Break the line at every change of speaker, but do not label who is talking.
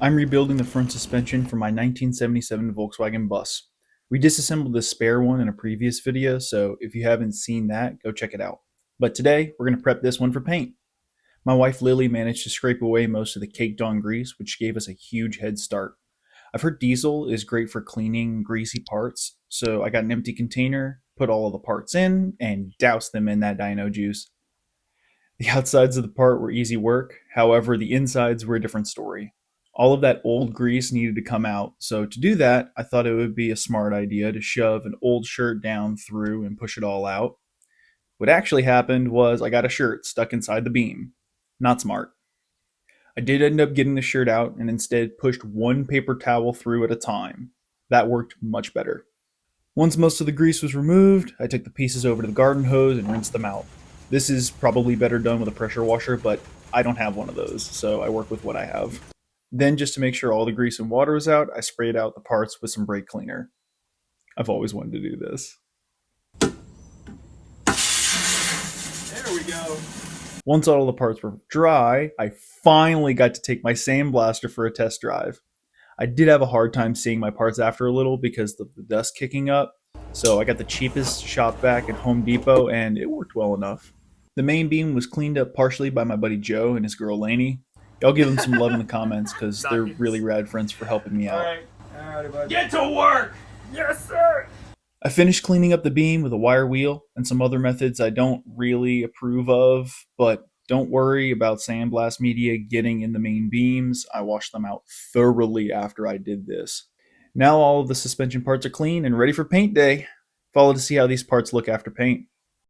I'm rebuilding the front suspension for my 1977 Volkswagen bus. We disassembled the spare one in a previous video, so if you haven't seen that, go check it out. But today, we're going to prep this one for paint. My wife Lily managed to scrape away most of the caked on grease, which gave us a huge head start. I've heard diesel is great for cleaning greasy parts, so I got an empty container, put all of the parts in, and doused them in that dino juice. The outsides of the part were easy work, however, the insides were a different story. All of that old grease needed to come out, so to do that, I thought it would be a smart idea to shove an old shirt down through and push it all out. What actually happened was I got a shirt stuck inside the beam. Not smart. I did end up getting the shirt out and instead pushed one paper towel through at a time. That worked much better. Once most of the grease was removed, I took the pieces over to the garden hose and rinsed them out. This is probably better done with a pressure washer, but I don't have one of those, so I work with what I have. Then, just to make sure all the grease and water was out, I sprayed out the parts with some brake cleaner. I've always wanted to do this.
There we go.
Once all the parts were dry, I finally got to take my sandblaster for a test drive. I did have a hard time seeing my parts after a little because of the dust kicking up, so I got the cheapest shop vac at Home Depot and it worked well enough. The main beam was cleaned up partially by my buddy Joe and his girl Lainey. Y'all give them some love in the comments because they're really rad friends for helping me out.
Alright, buddy. Get to work! Yes, sir!
I finished cleaning up the beam with a wire wheel and some other methods I don't really approve of, but don't worry about sandblast media getting in the main beams. I washed them out thoroughly after I did this. Now all of the suspension parts are clean and ready for paint day. Follow to see how these parts look after paint.